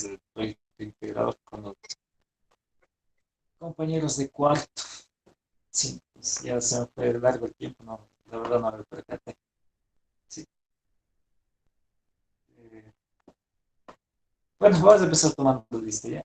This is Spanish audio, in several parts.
el proyecto integrado con los compañeros de cuarto. Sí, pues ya se me fue largo el tiempo, no, la verdad no me percaté. Sí. Eh, bueno, vamos a empezar tomando lista ya.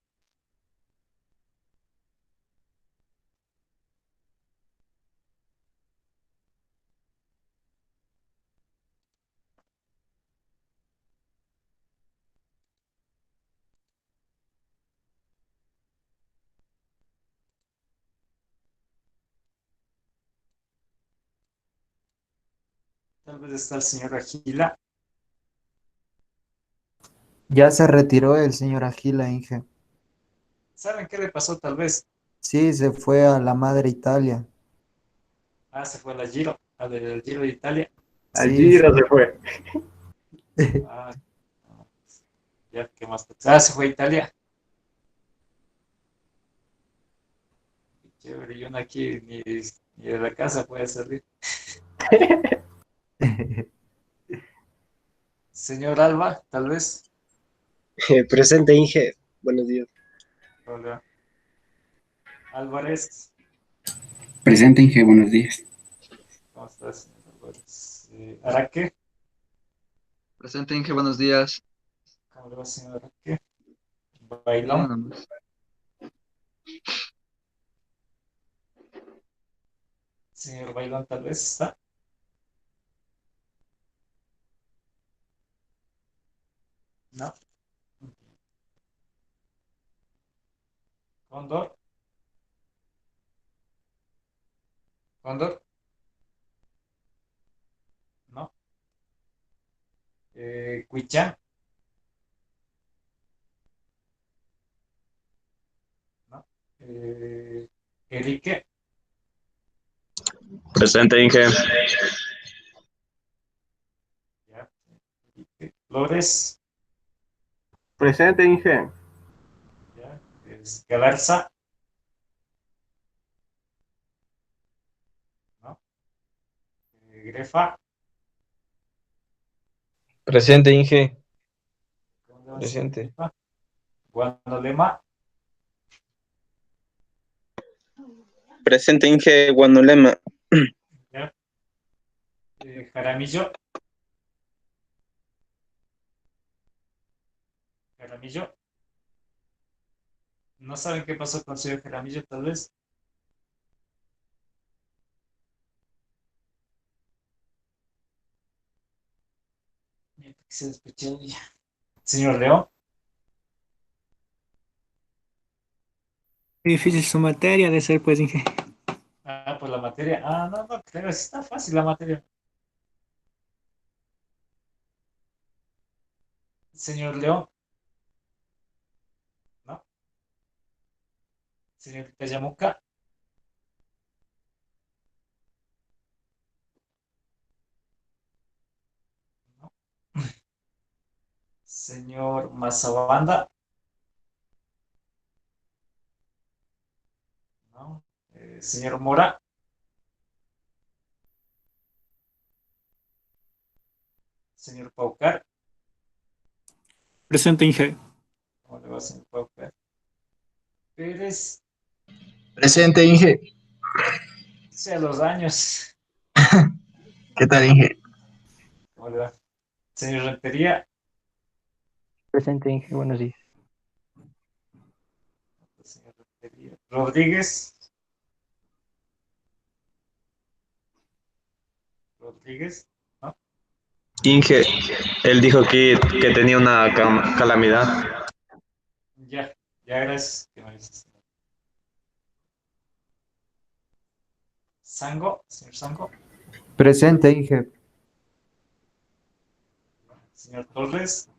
Tal vez está el señor Agila. Ya se retiró el señor Agila, Inge. ¿Saben qué le pasó tal vez? Sí, se fue a la madre Italia. Ah, se fue a la Giro, al Giro de Italia. Al Sí. Giro se fue. Ah, no, ya, ¿qué más? Ah, se fue a Italia. Qué chévere, yo no aquí ni de la casa puede salir. Señor Alba, tal vez. Presente, Inge. Buenos días. Hola. Álvarez, Presente, Inge, buenos días. ¿cómo estás, señor Álvarez? Araque, Presente, Inge, buenos días. ¿cómo le va, señor Araque? Bien, Bailón, nomás. señor Bailón, tal vez está. No. Cóndor, Cóndor, no. Cuichán, no. Erique, Presente, Inge. ya. Erique. Flores, Presente, Inge. ya. Galarza, no. Grefa, Presente, Inge. ¿cómo le va, señor Presente. Grefa? Guandolema, Presente, Inge Guanolema. ya. Jaramillo, Jaramillo. No saben qué pasó con el señor Jaramillo, tal vez. Se despechó ya. Señor León. Qué difícil su materia de ser, pues, Inge. Ah, pues la materia. Ah, no, no, creo, sí está fácil la materia. Señor León, ¿no? Señorita Yamuca, ¿no? Señor Mazabanda, ¿no? Señor Mora, señor Paucar, Presente, Inge. ¿cómo le va, señor Paucar? Pérez, Presente, Inge. sea los años, ¿Qué tal, Inge? ¿cómo le va? Señor Rentería, Presente, Inge, buenos días. señor Rentería. Rodríguez, Rodríguez, ¿no? Inge, él dijo que tenía una calamidad. Ya, ya gracias. ¿Qué me dices? Sango, señor Sango, Presente, Inge. señor Torres,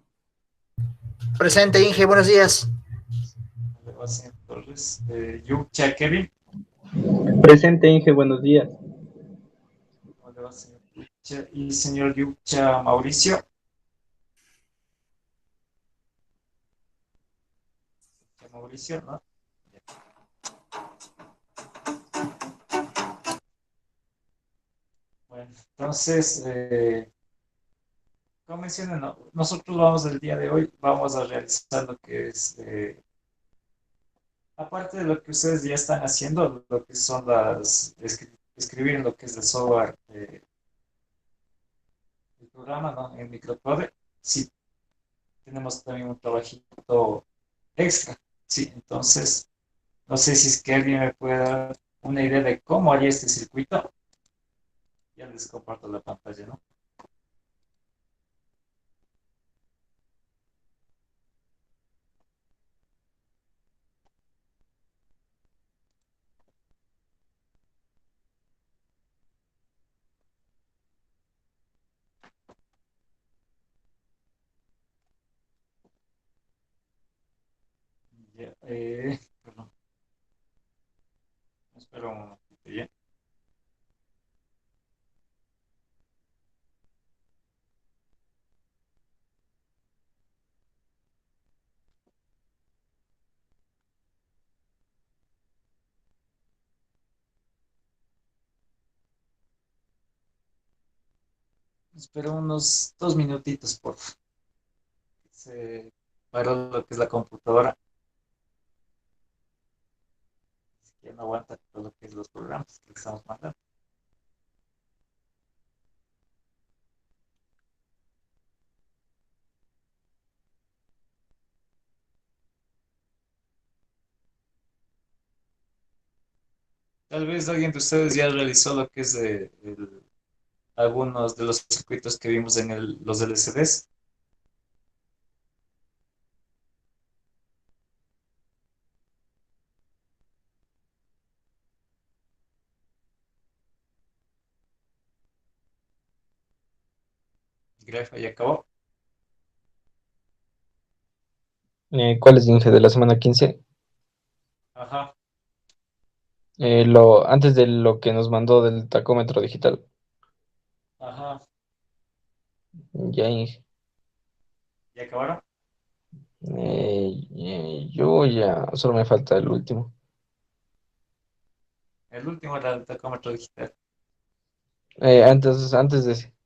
Presente, Inge, buenos días. ¿cómo le va, señor Torres? Yucha Kevin, Presente, Inge, buenos días. ¿cómo le va, señor Yucha? Y señor Yucha Mauricio, Mauricio, ¿no? Bueno, entonces, como mencioné, no, nosotros vamos el día de hoy, vamos a realizar lo que es, aparte de lo que ustedes ya están haciendo, lo que son escribir en lo que es el software, el programa, ¿no? En microcode, sí, tenemos también un trabajito extra, sí, entonces, no sé si es que alguien me puede dar una idea de cómo haría este circuito. Ya les comparto la pantalla, ¿no? Ya, perdón, espera un momentito, ya. Espera unos 2 minutitos, por favor. Se paró lo que es la computadora. Ya no aguanta todo lo que es los programas que le estamos mandando. Tal vez alguien de ustedes ya realizó lo que es algunos de los circuitos que vimos en los LCDs. Grefa ya acabó. ¿Cuál es, Inge, de la semana 15? Ajá, Antes de lo que nos mandó del tacómetro digital. ajá. Ya, Inge. ¿Ya acabaron? Yo ya, solo me falta el último. El último era el tacómetro digital. Antes de ese.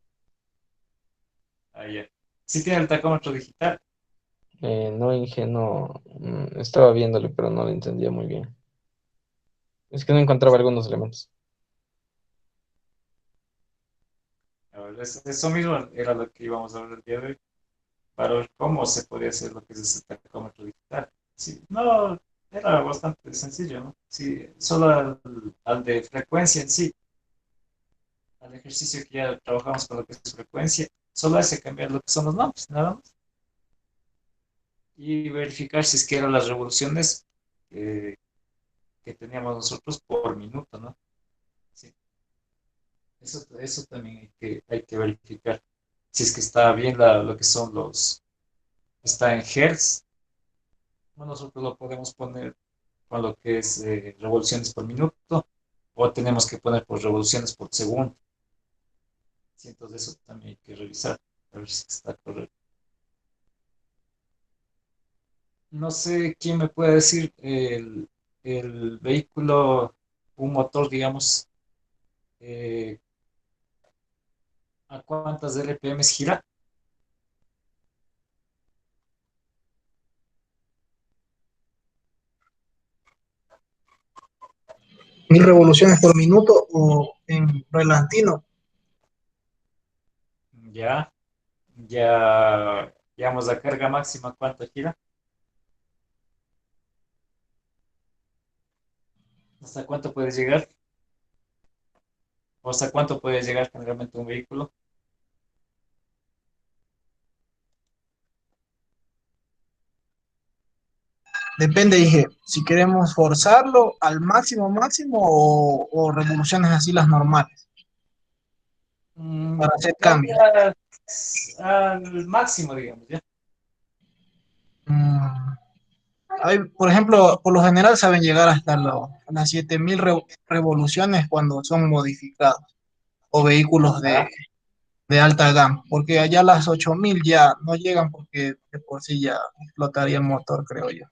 Ahí ya. Sí tiene el tacómetro digital. No, Inge, no. Estaba viéndole, pero no lo entendía muy bien. Es que no encontraba algunos elementos. A ver, eso mismo era lo que íbamos a ver el día de hoy, para ver cómo se podía hacer lo que es ese tacómetro digital. Sí, no, era bastante sencillo, ¿no? Sí, solo al de frecuencia en sí, al ejercicio que ya trabajamos con lo que es frecuencia, solo hace cambiar lo que son los nombres, nada más. Y verificar si es que eran las revoluciones eh, que teníamos nosotros por minuto, ¿no? Sí, eso también hay que verificar. Si es que está bien lo que son está en Hertz, bueno, nosotros lo podemos poner con lo que es revoluciones por minuto, o tenemos que poner por revoluciones por segundo. Sí, entonces eso también hay que revisar, a ver si está correcto. No sé quién me puede decir el vehículo, un motor, digamos, eh, a cuántas RPM gira. 1000 revoluciones por minuto o en relantino. Ya, ya, digamos, la carga máxima, ¿cuánto gira? ¿Hasta cuánto puede llegar? ¿O hasta cuánto puede llegar generalmente un vehículo? Depende, dije, si queremos forzarlo al máximo, máximo o revoluciones así las normales Mm, para hacer ya, cambios. al máximo, digamos, ¿ya? Mm, por ejemplo, por lo general saben llegar hasta las 7000 revoluciones cuando son modificados o vehículos Ah, de alta gama, porque allá las 8000 ya no llegan porque de por sí ya explotaría el motor, creo yo.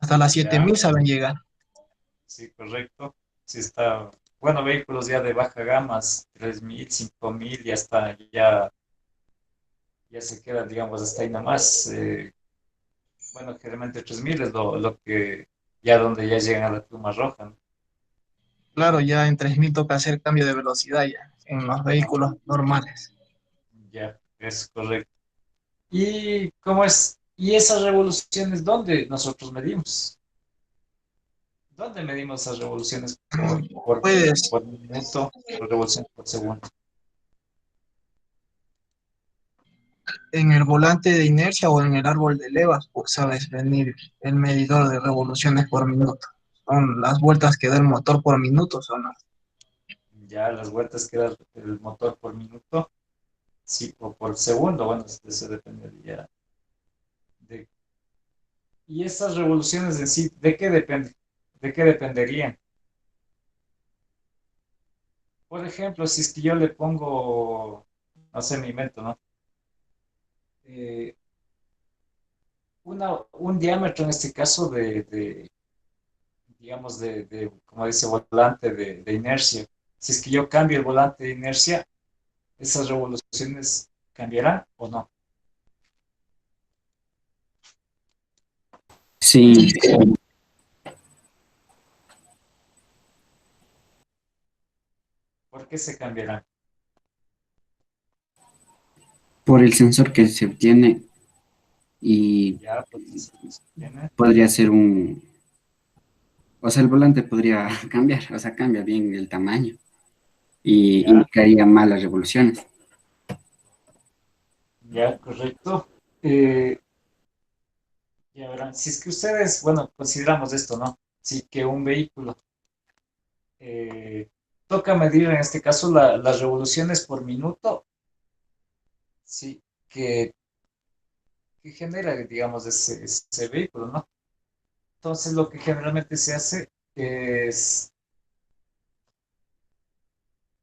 Hasta las siete ya, mil saben llegar. sí, correcto. Sí está, bueno, vehículos ya de baja gama, 3000, 5000, ya está, ya se queda, digamos, hasta ahí nomás. Bueno, generalmente 3000 es lo que, ya donde ya llegan a la pluma roja, ¿no? Claro, ya en 3000 toca hacer cambio de velocidad ya en los vehículos normales. Ya, es correcto. ¿Y cómo es? ¿Y esas revoluciones dónde nosotros medimos? ¿Dónde medimos esas revoluciones Pues por minuto o revoluciones por segundo? en el volante de inercia o en el árbol de levas, pues sabes venir el medidor de revoluciones por minuto. Son las vueltas que da el motor por minuto, son las. Ya las vueltas que da el motor por minuto, sí, o por segundo, bueno, eso dependería de... ¿Y esas revoluciones en sí, de qué depende? ¿De qué dependerían? Por ejemplo, si es que yo le pongo, no sé, me invento, ¿no? Eh, un diámetro en este caso digamos, como dice, volante de inercia. Si es que yo cambio el volante de inercia, ¿esas revoluciones cambiarán o no? Sí, ¿Por qué se cambiarán? por el sensor que se obtiene y Ya, porque se tiene. podría ser o sea, el volante podría cambiar, o sea, cambia bien el tamaño y Ya, indicaría mal las revoluciones. ya, correcto. Eh, ya verán, si es que ustedes, bueno, consideramos esto, ¿no? Sí, que un vehículo eh, toca medir en este caso las revoluciones por minuto, sí, que genera, digamos, ese vehículo, ¿no? Entonces, lo que generalmente se hace es,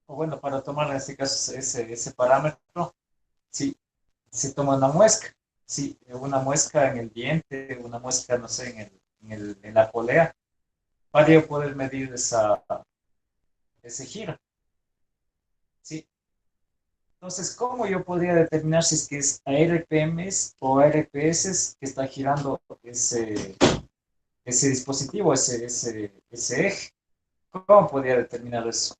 o bueno, para tomar en este caso ese parámetro, sí, se toma una muesca, sí, una muesca en el diente, una muesca, no sé, en la polea, para yo poder medir ese giro, sí. Entonces, ¿cómo yo podría determinar si es que es a RPMs o a RPS que está girando ese dispositivo, ese eje? ¿Cómo podría determinar eso?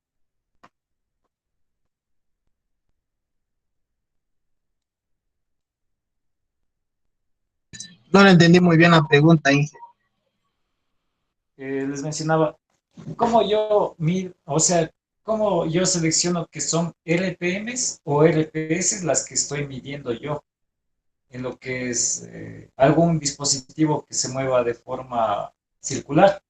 No le entendí muy bien la pregunta, Inge. Les mencionaba, ¿cómo yo mido, o sea, cómo yo selecciono que son RPMs o RPS las que estoy midiendo yo en lo que es algún dispositivo que se mueva de forma circular?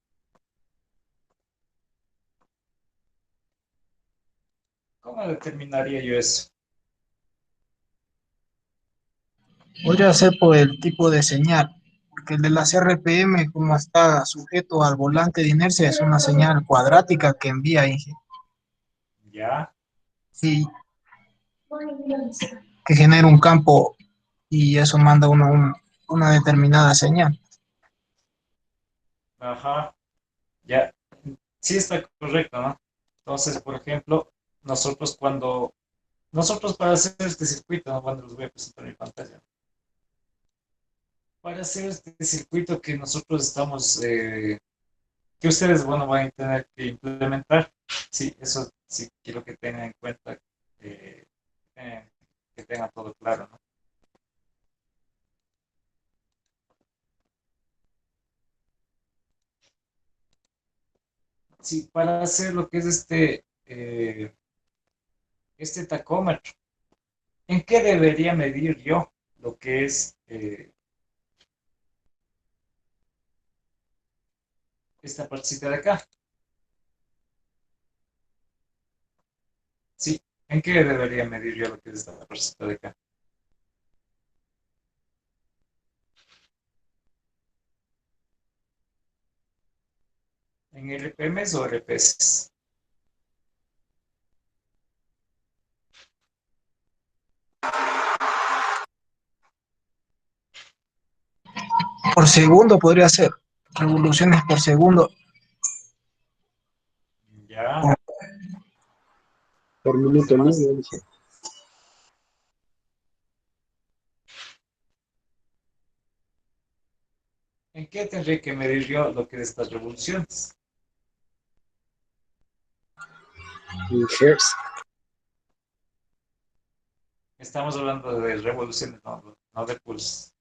¿Cómo determinaría yo eso? Podría ser por el tipo de señal, porque el de las RPM, como está sujeto al volante de inercia, es una señal cuadrática que envía, Inge. Ya, Sí, que genera un campo y eso manda una determinada señal. ajá, ya, sí está correcto, ¿no? Entonces, por ejemplo, nosotros para hacer este circuito, ¿no? Cuando los voy a presentar en mi pantalla, para hacer este circuito que nosotros estamos, que ustedes, bueno, van a tener que implementar, sí, eso sí quiero que tengan en cuenta, eh, eh, que tengan todo claro, ¿no? Sí, para hacer lo que es este tacómetro, ¿en qué debería medir yo lo que es esta partecita de acá? Sí, ¿en qué debería medir yo lo que es esta partecita de acá? ¿En RPMs o RPS? Por segundo podría ser, revoluciones por segundo. Ya, Por ¿qué minuto más? libre, dice. ¿En qué tendré que medir yo lo que de estas revoluciones? En hertz. Estamos hablando de revoluciones, no de pulsos.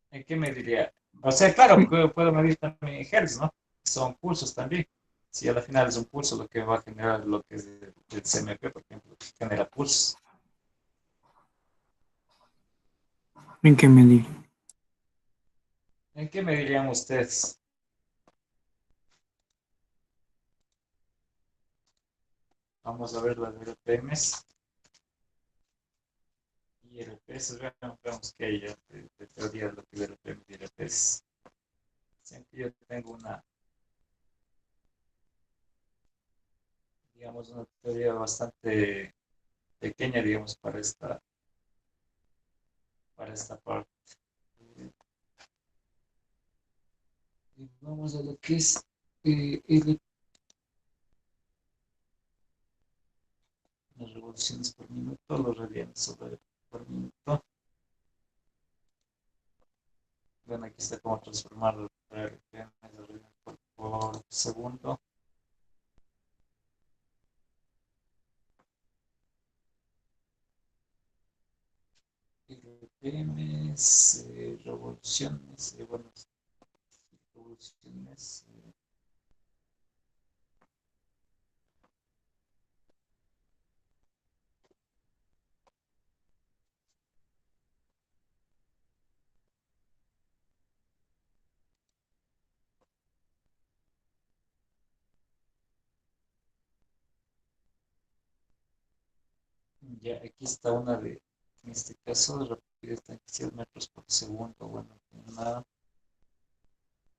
¿En qué mediría? O sea, claro, puedo medir también en hertz, ¿no? Son pulsos también. Si a la final es un pulso lo que va a generar lo que es el CMP, por ejemplo, que genera pulsos. ¿En qué medir? ¿En qué medirían ustedes? Vamos a ver las RPMs y RPS. Veamos qué hay de teoría de lo que es RPM y RPS. Siempre yo tengo una, digamos, una teoría bastante pequeña, digamos, para esta parte. Y vamos a lo que es las revoluciones por minuto, los radianes por minuto. Bueno, aquí está cómo transformar RPM por segundo. RPMs, revoluciones, bueno, revoluciones. Ya, aquí está una en este caso, de rapidez de 100 metros por segundo, bueno, nada,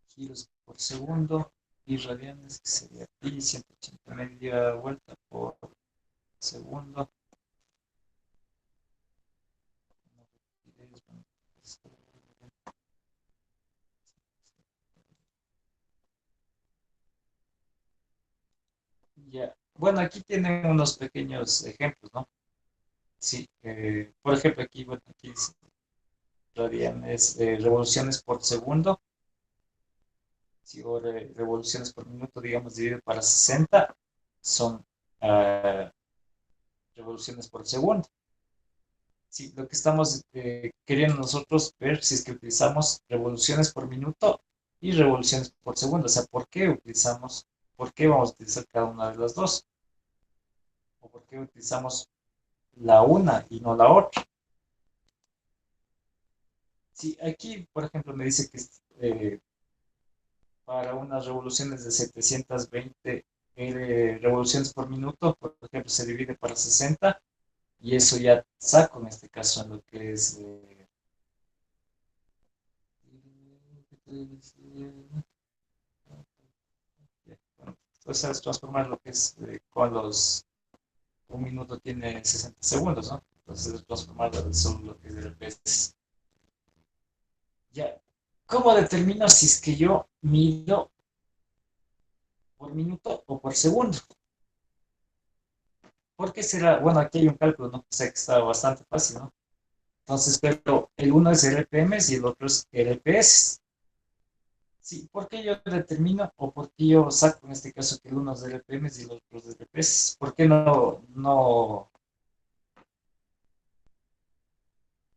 giros por segundo, y radianes, que sería pi, 180 media vuelta por segundo. Ya, bueno, aquí tienen unos pequeños ejemplos, ¿no? Sí, por ejemplo, aquí, bueno, aquí dice radianes, revoluciones por segundo. Si o revoluciones por minuto, digamos, dividido para 60, son revoluciones por segundo. Sí, lo que estamos queriendo nosotros ver si es que utilizamos revoluciones por minuto y revoluciones por segundo. O sea, por qué vamos a utilizar cada una de las dos? ¿O por qué utilizamos la una y no la otra? Sí, aquí, por ejemplo, me dice que para unas revoluciones de 720 revoluciones por minuto, por ejemplo, se divide para 60 y eso ya saco en este caso en lo que es entonces es transformar lo que es un minuto tiene 60 segundos, ¿no? Entonces es transformar solo lo que es el PS. Ya, ¿cómo determino si es que yo mido por minuto o por segundo? ¿Por qué será? Bueno, aquí hay un cálculo, ¿no? O sea que está bastante fácil, ¿no? Entonces, pero el uno es RPMs y el otro es RPS. Sí, ¿por qué yo determino o por qué yo saco en este caso que el uno es de RPMs y el otro es de RPS? ¿Por qué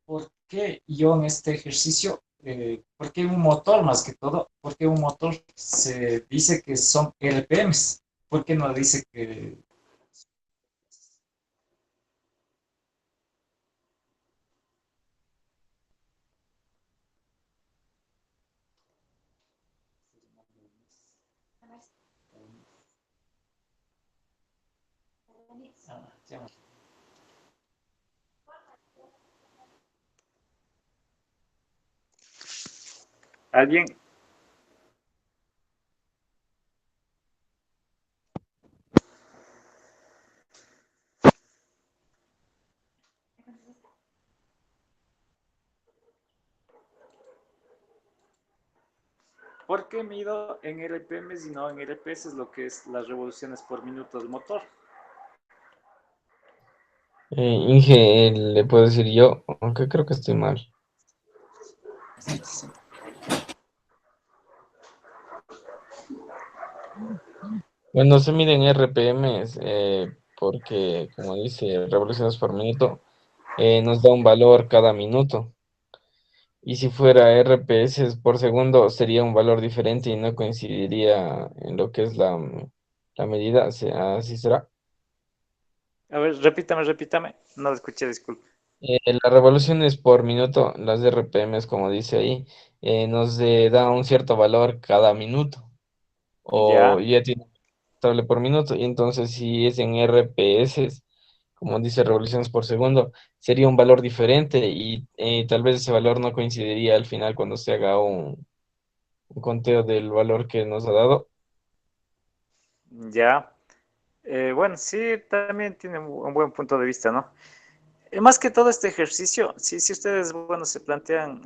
por qué yo en este ejercicio, por qué un motor más que todo, por qué un motor se dice que son RPMs? ¿Por qué no dice que... Ah, ya. ¿Alguien? ¿Por qué mido en RPMs y no en RPS lo que es las revoluciones por minuto del motor? Inge, le puedo decir yo, aunque creo que estoy mal. Bueno, se miden RPMs porque, como dice, revoluciones por minuto, nos da un valor cada minuto. Y si fuera RPS por segundo, sería un valor diferente y no coincidiría en lo que es la medida. Así será. A ver, repítame. No lo escuché, disculpe. Las revoluciones por minuto, las RPMs, como dice ahí, nos da un cierto valor cada minuto. O Ya, ya tiene estable por minuto. Y entonces, si es en RPS, como dice revoluciones por segundo, sería un valor diferente y tal vez ese valor no coincidiría al final cuando se haga un conteo del valor que nos ha dado. ya. Bueno, sí, también tiene un buen punto de vista, ¿no? Más que todo este ejercicio, si ustedes, bueno, se plantean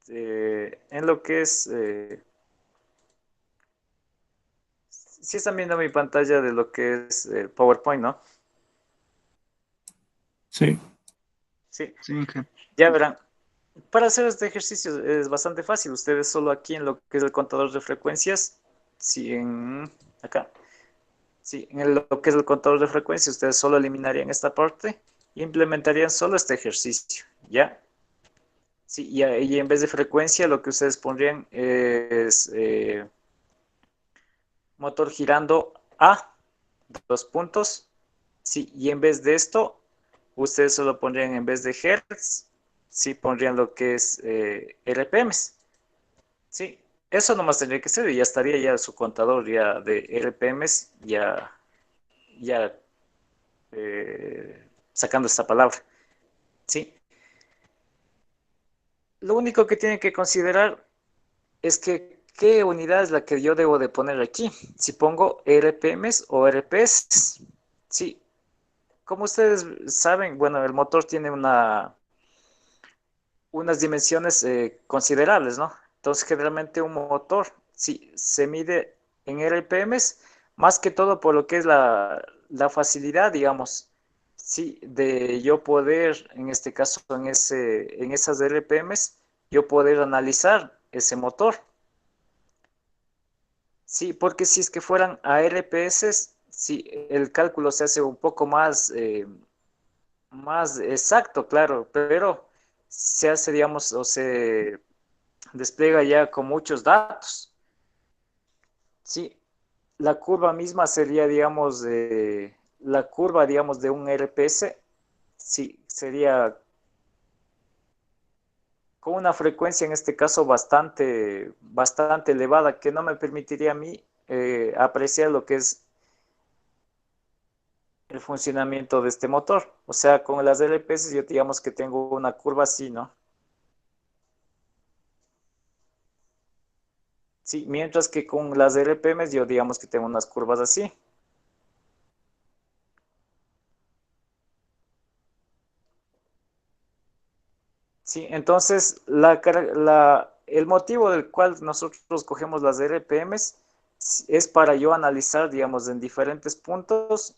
en lo que es, si están viendo mi pantalla de lo que es PowerPoint, ¿no? Sí. Sí, Sí, Inge. ya verán. Para hacer este ejercicio es bastante fácil. Ustedes solo aquí en lo que es el contador de frecuencias, si en acá, sí, lo que es el contador de frecuencias, ustedes solo eliminarían esta parte y implementarían solo este ejercicio, ¿ya? Sí, y en vez de frecuencia, lo que ustedes pondrían es motor girando a dos puntos. Sí, y en vez de esto, ustedes solo pondrían en vez de hertz, sí, pondrían lo que es RPMs. Sí, eso nomás tendría que ser y ya estaría ya su contador ya de RPMs ya sacando esta palabra. Sí, lo único que tienen que considerar es que qué unidad es la que yo debo de poner aquí. Si pongo RPMs o RPS. Sí, como ustedes saben, bueno, el motor tiene unas dimensiones considerables, ¿no? Entonces, generalmente un motor, si se mide en RPMs, más que todo por lo que es la facilidad, digamos, sí, de yo poder, en este caso, en esas RPMs, yo poder analizar ese motor. Sí, porque si es que fueran a RPS, sí, el cálculo se hace un poco más exacto, claro, pero se hace, digamos, o se despliega ya con muchos datos. Sí, la curva misma sería, digamos, la curva, digamos, de un RPS, sí, sería con una frecuencia en este caso bastante elevada que no me permitiría a mí apreciar lo que es el funcionamiento de este motor. O sea, con las LPS yo digamos que tengo una curva así, ¿no? Sí, mientras que con las RPMs yo digamos que tengo unas curvas así. Sí, entonces el motivo del cual nosotros cogemos las RPMs es para yo analizar, digamos, en diferentes puntos,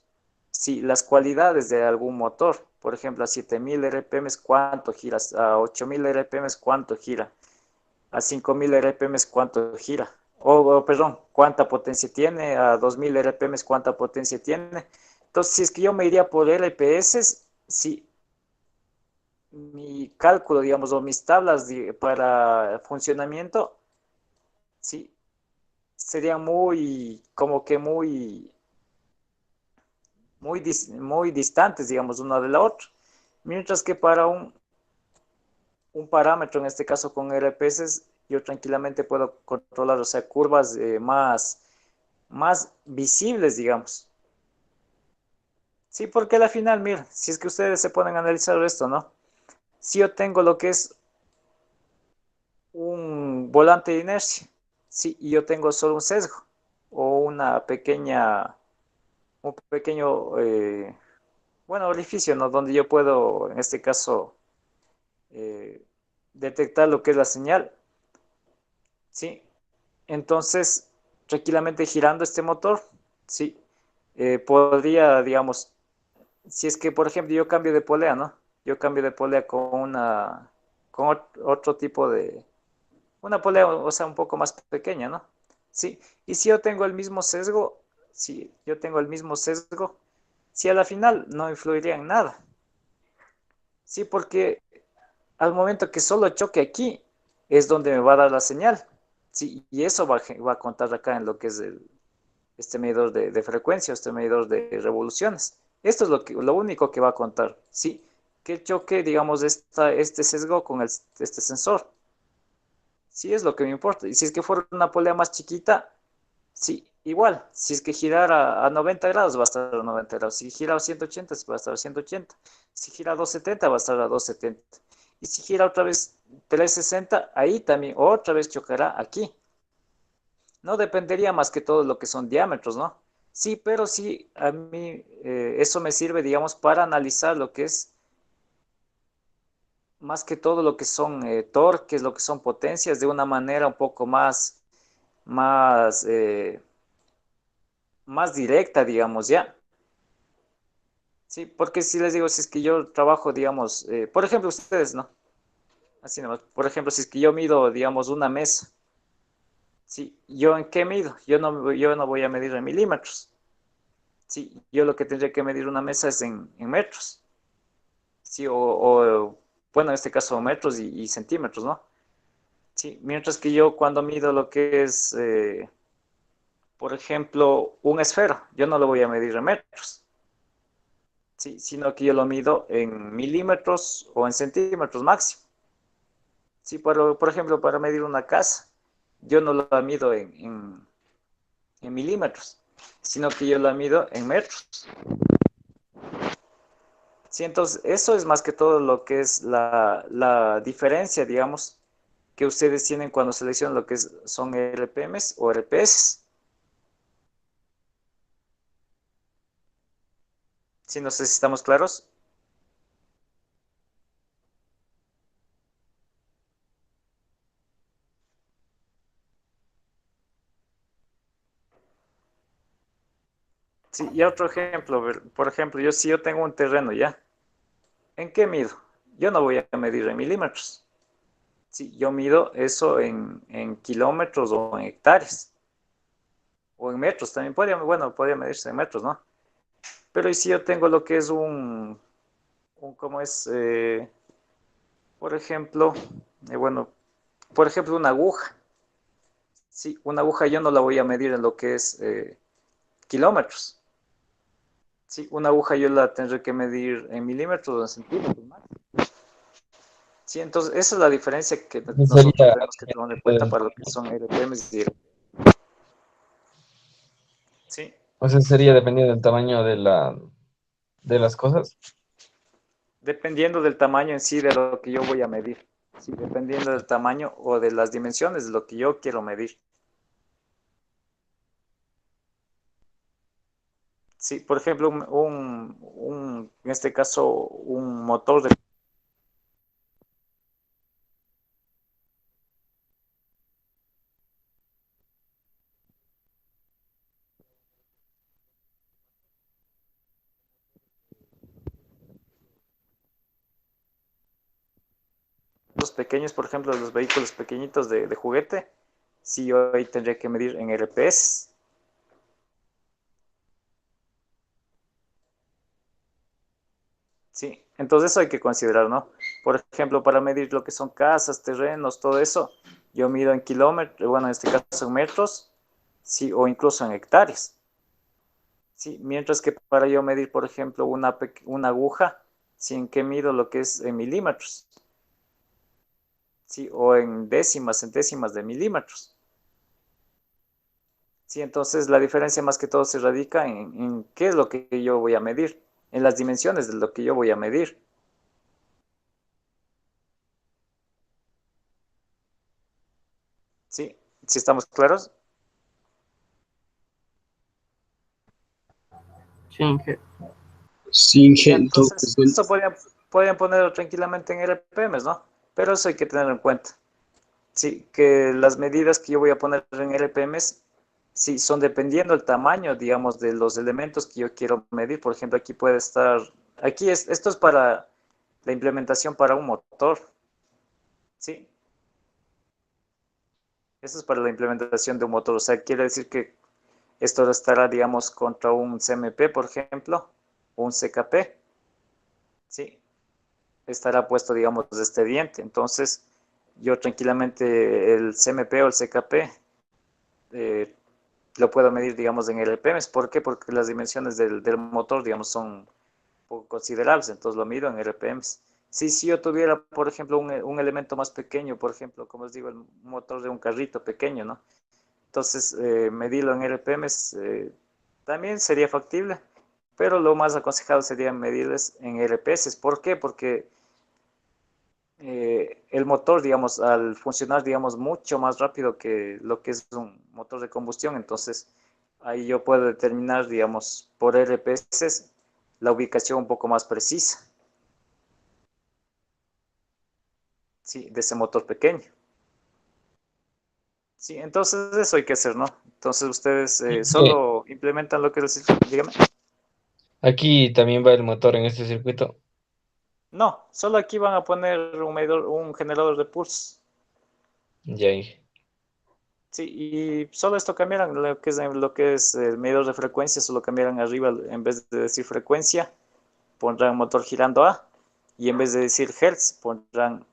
sí, las cualidades de algún motor. Por ejemplo, a 7000 RPMs, ¿cuánto gira? A 8000 RPMs, ¿cuánto gira? A 5000 RPMs, ¿cuánto gira? Perdón, ¿cuánta potencia tiene? A 2000 RPMs, ¿cuánta potencia tiene? Entonces, si es que yo me iría por LPS, sí, mi cálculo, digamos, o mis tablas para funcionamiento, sí, serían como que muy distantes, digamos, una de la otra. Mientras que para un parámetro, en este caso con RPS, yo tranquilamente puedo controlar, o sea, curvas más visibles, digamos. Sí, porque al final, miren, si es que ustedes se ponen a analizar esto, ¿no? Si yo tengo lo que es un volante de inercia, sí, y yo tengo solo un sesgo o un pequeño, bueno, orificio, ¿no? Donde yo puedo, en este caso, eh, detectar lo que es la señal, sí. Entonces, tranquilamente girando este motor, sí, podría, digamos, si es que, por ejemplo, yo cambio de polea, ¿no? Yo cambio de polea con otro tipo de, una polea, o sea, un poco más pequeña, ¿no? Sí, y si yo tengo el mismo sesgo, si yo tengo el mismo sesgo, si a la final no influiría en nada. Sí, porque al momento que solo choque aquí, es donde me va a dar la señal. Sí, y eso va a contar acá en lo que es este medidor de frecuencia, este medidor de revoluciones. Esto es lo único que va a contar. Sí, que choque, digamos, este sesgo con este sensor. Sí, es lo que me importa. Y si es que fuera una polea más chiquita, sí, igual. Si es que girara a 90 grados, va a estar a 90 grados. Si gira a 180, va a estar a 180. Si gira a 270, va a estar a 270. Y si gira otra vez 360, ahí también otra vez chocará aquí. No dependería más que todo lo que son diámetros, ¿no? Sí, pero sí, a mí eso me sirve, digamos, para analizar lo que es más que todo lo que son torques, lo que son potencias, de una manera un poco más, más directa, digamos, ya. Sí, porque si les digo, si es que yo trabajo, digamos, por ejemplo, ustedes, ¿no? Así nomás, por ejemplo, si es que yo mido, digamos, una mesa, ¿sí? ¿Yo en qué mido? Yo no voy a medir en milímetros, ¿sí? Yo lo que tendría que medir una mesa es en metros, ¿sí? Bueno, en este caso metros y centímetros, ¿no? Sí, mientras que yo cuando mido lo que es, por ejemplo, un esfero, yo no lo voy a medir en metros, ¿sí? Sino que yo lo mido en milímetros o en centímetros máximo. Sí, por ejemplo, para medir una casa, yo no la mido en milímetros, sino que yo la mido en metros. Sí, entonces eso es más que todo lo que es la diferencia, digamos, que ustedes tienen cuando seleccionan lo que son RPMs o RPS. Sí, no sé si estamos claros. Sí, y otro ejemplo, por ejemplo, si yo tengo un terreno ya, ¿en qué mido? Yo no voy a medir en milímetros. Sí, yo mido eso en kilómetros o en hectáreas. O en metros también podría medirse en metros, ¿no? Pero y si yo tengo lo que es ¿cómo es? Por ejemplo, bueno, por ejemplo, una aguja. Sí, una aguja yo no la voy a medir en lo que es kilómetros. Sí, una aguja yo la tendré que medir en milímetros o en centímetros más. Sí, entonces esa es la diferencia que nosotros Sería tenemos que tomar en cuenta para lo que son RPMs y sí, o sea, sería dependiendo del tamaño de las cosas. dependiendo del tamaño en sí de lo que yo voy a medir. Sí, dependiendo del tamaño o de las dimensiones de lo que yo quiero medir. Sí, por ejemplo, en este caso, un motor de los pequeños, por ejemplo, los vehículos pequeñitos de juguete, sí, yo ahí tendría que medir en RPS. Sí, entonces eso hay que considerar, ¿no? Por ejemplo, para medir lo que son casas, terrenos, todo eso, yo mido en kilómetros, bueno, en este caso en metros, sí, o incluso en hectáreas. Sí, mientras que para yo medir, por ejemplo, una aguja, sí, en qué mido lo que es en milímetros, sí, o en décimas, centésimas de milímetros. Sí, entonces la diferencia más que todo se radica en qué es lo que yo voy a medir, en las dimensiones de lo que yo voy a medir. Sí, si estamos claros. Sí, Inge. Sí, Ya, Inge, entonces, bueno, eso podrían ponerlo tranquilamente en RPMs, ¿no? Pero eso hay que tenerlo en cuenta. Sí, que las medidas que yo voy a poner en RPMs, Sí, son dependiendo del tamaño, digamos, de los elementos que yo quiero medir. Por ejemplo, aquí puede estar, esto es para la implementación para un motor, ¿sí? Esto es para la implementación de un motor, o sea, quiere decir que esto estará, digamos, contra un CMP, por ejemplo, o un CKP, ¿sí? Estará puesto, digamos, este diente. Entonces, yo tranquilamente el CMP o el CKP lo puedo medir, digamos, en RPMs. ¿Por qué? Porque las dimensiones del motor, digamos, son poco considerables, entonces lo mido en RPMs. Si yo tuviera, por ejemplo, un elemento más pequeño, por ejemplo, como os digo, el motor de un carrito pequeño, ¿no? Entonces, medirlo en RPMs también sería factible, pero lo más aconsejado sería medirles en RPS. ¿Por qué? Porque el motor, digamos, al funcionar, digamos, mucho más rápido que lo que es un motor de combustión, entonces ahí yo puedo determinar, digamos, por RPS la ubicación un poco más precisa, ¿sí? De ese motor pequeño. Sí, entonces eso hay que hacer, ¿no? Entonces ustedes solo implementan lo que es el circuito, dígame. Aquí también va el motor en este circuito. No, solo aquí van a poner un medidor, un generador de pulsos. Ya, Inge. Sí, y solo esto cambiarán, lo que es el medidor de frecuencia, solo cambiarán arriba, en vez de decir frecuencia, pondrán motor girando A, y en vez de decir hertz, pondrán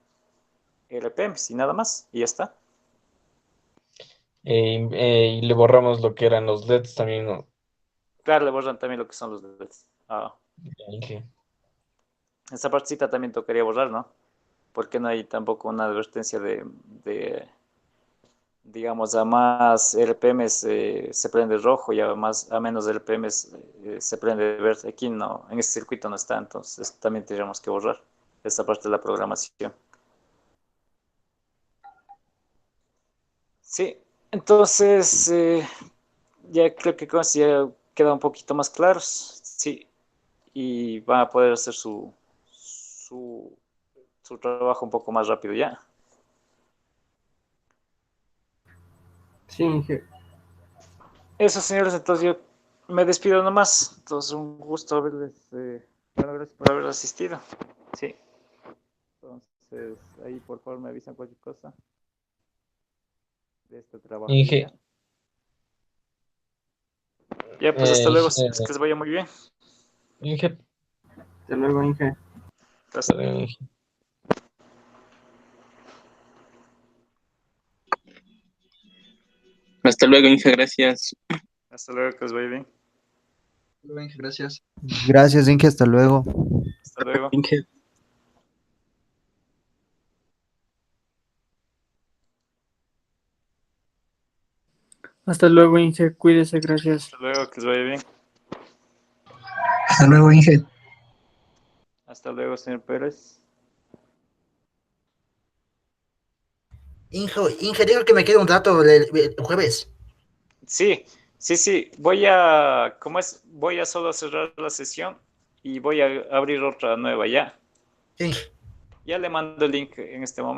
RPMs y nada más, y ya está. Y le borramos lo que eran los LEDs también, ¿no? Claro, le borran también lo que son los LEDs. Ya, Inge. Esa partecita también tocaría borrar, ¿no? Porque no hay tampoco una advertencia digamos, a más RPMs se prende rojo y a menos RPMs se prende verde. Aquí no, en este circuito no está, entonces también tendríamos que borrar esta parte de la programación. Sí, entonces ya creo que con esto ya queda un poquito más claros, sí, y van a poder hacer su trabajo un poco más rápido ya. Sí, Inge. Eso, señores, entonces yo me despido nomás. Entonces, un gusto haberles, bueno, gracias por haber asistido. Sí. Entonces, ahí por favor me avisan cualquier cosa de este trabajo Inge, ya. Ya, pues hasta luego, Inge, que les vaya muy bien. Inge, Hasta luego, Inge. Hasta, Inge. Hasta luego, Inge, gracias. hasta luego, que les vaya bien. Gracias. Gracias, Inge, hasta luego. Hasta luego. Inge. Hasta luego, Inge. Cuídese, gracias. Hasta luego, que les vaya bien. Hasta luego, Inge. Hasta luego, señor Pérez. Inge, digo que me quede un rato el jueves. Sí, sí, sí. Voy a solo cerrar la sesión y voy a abrir otra nueva ya. Sí. Ya le mando el link en este momento.